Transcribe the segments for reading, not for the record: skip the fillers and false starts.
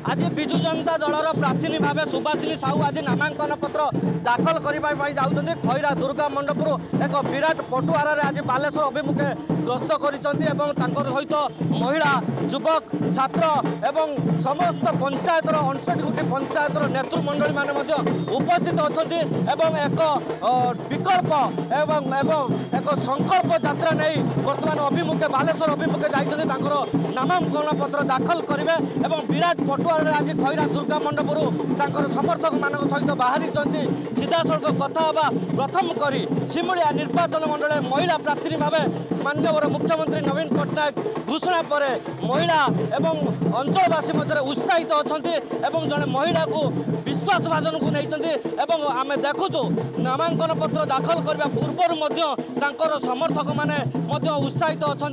आज विजु जनता दलर प्रार्थी भाव सुभाषिनी साहू आज नामांकन पत्र दाखल करने जाऊँच खैरा दुर्गा मंडपुर एक विराट पटुआर आज बालेश्वर अभिमुखे ग्रस्त कर सहित महिला युवक छात्र एवं समस्त पंचायतर 59 गोटी पंचायतर नेतृमंडली मैंने उपस्थित अच्छा एक विकल्प एवं एक संकल्प यात्रा नहीं बर्तमान अभिमुखे बालेश्वर अभिमुखे जाइए नामांकन पत्र दाखल करेंगे और विराट पटुआर आज खैरा दुर्गा मंडपुर समर्थक मान सहित बाहरी सीधा सड़क कथा प्रथम करी सिमुलिया निर्वाचन मंडल महिला प्रार्थी भाव माननीय मुख्यमंत्री नवीन पट्टनायक घोषणा पर महिला एवं अंचलवासी उत्साहित अच्छा जड़े महिला को विश्वासभाजन को नहीं आम देखुचु नामांकन पत्र दाखल करने पूर्व समर्थक मैंने उत्साहित अच्छा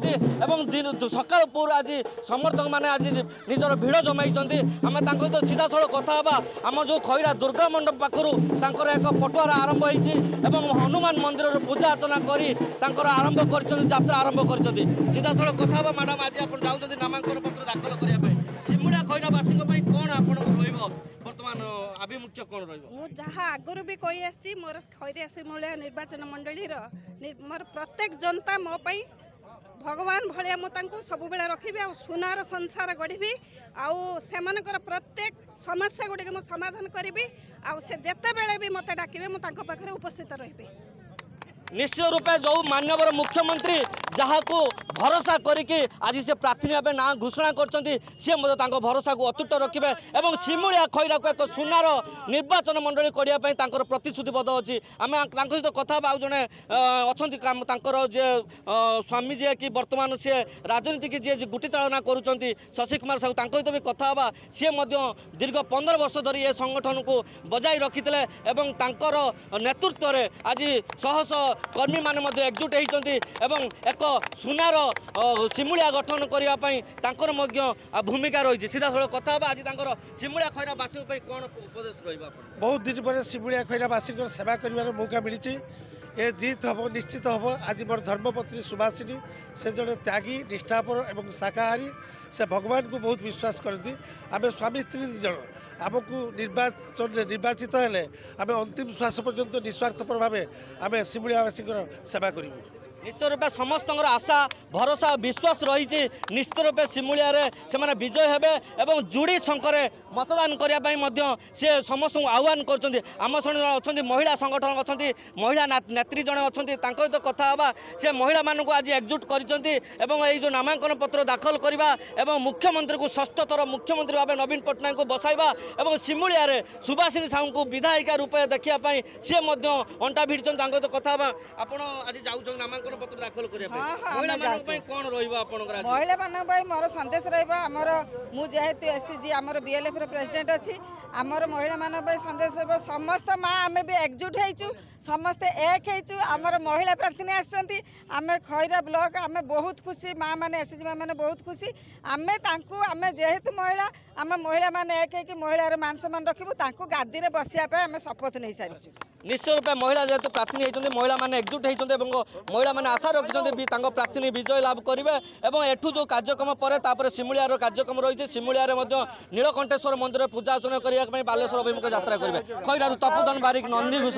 सकाल पूर्व आज समर्थक मैंने आज निजर भिड़ जमाई आम सहित सीधा सड़क कथा आम जो खैरा दुर्गा मंडप पाखर एक पटुआर आरंभ हो हनुमान मंदिर पूजा अर्चना कर आरंभ कर आरंभ कर सीधा सड़क कथा मैडम आज आप जाऊँच नामांकन पत्र दाखल करने सिमुलिया खैरावासी कौन आप बर्तमान आभिमुख्य कौन रहा आगुरी भी कही आसी मोर खैरा सिमुलिया निर्वाचन मंडली मोर प्रत्येक जनता मोपाई भगवान भाया मुझे सब बेले रखी आ सुनार संसार गढ़ी आर प्रत्येक समस्या गुड़ी मुझे समाधान करी आते बेले भी मत डाके मुझे उपस्थित रही निश्चित रूपे जो माननीय मुख्यमंत्री जहाँ को भरोसा करके आज से प्रार्थी भाव ना घोषणा कर भरोसा को अतुट रखिए और सिमुलिया खैरा को एक सुनार निर्वाचन मंडली करने प्रतिश्रुतिबद्ध अच्छी आम सहित कथा जड़े अच्छा जे स्वामी जी कि बर्तमान सी राजनीति की जी गुटी चालना करुँच शशि कुमार साहू सहित भी कथा सी दीर्घ 15 वर्ष धरी ये संगठन को बजाई रखी नेतृत्व में आज शह शह कर्मी मैंने एकजुट होती एक सुनार सिमुलिया गठन करने भूमिका रही सीधा सड़क कथा आज सिमुलिया खैरावासी कौन उपदेश रहा बहुत दिन पर सिमुलिया खैरावासी सेवा कर मौका मिली ए जीत हम निश्चित हम आज मोर धर्मपत्नी सुभाषिनी से जड़े त्यागी निष्ठापर और शाकाहारी से भगवान को बहुत विश्वास करती आम स्वामी स्त्री जन आमको निर्वाचित हेले आम अंतिम श्वास पर्यंत निस्वार्थपर भाव आम सिमुलियावासी सेवा करूँ निश्चित रूपे समस्त आशा भरोसा विश्वास रही निश्चित रूपे सिमुलिया से विजय हेबे एवं जुड़ी शंकर मतदान करने सी समस्त आह्वान कर आम अच्छा महिला संगठन अच्छा महिला नेत्री जड़े अच्छा सहित कथा से महिला मानक आज एकजुट कर नामांकन पत्र दाखल करवा मुख्यमंत्री को षष्ठ थर मुख्यमंत्री भाव नवीन पट्टनायक को बसाइबा और सिमुलिया सुभाषिनी साहू को विधायिका रूपे देखा सी अंटा भिड़ी सहित कथा आप आज जाऊँ नामांकन पत्र दाखल करने कौन महिला मान मोर संदेश रमर मुझे एससीजी आमर बीएलएफ प्रेसिडेंट अच्छी आमर महिला मान संदेश समस्त माँ आम भी एकजुट हो समस्ते एक हो आमर महिला प्रार्थी आम खैरा ब्लॉक आम बहुत खुशी माँ मैंने एससीजी माँ मैंने बहुत खुशी आम जेहेतु महिला आम महिला मैंने एक हो महिलार मान सम्मान रखू गादी में बसापी आम शपथ नहीं सारी निश्चित रूपे महिला जेहेतु प्रार्थी होती महिला मैंने एकजुट होती महिला मैंने आशा रखिंट प्रार्थी विजय लाभ करेंगे और एठू जो कार्यक्रम पर सिमुलिया कार्यक्रम रही सिमुलिया नीलकंठेश्वर मंदिर पूजा अर्चना करने बालेश्वर अभिमुखे यात्रा करेंगे खैरारू तपोधन बारिक नंदी घोष।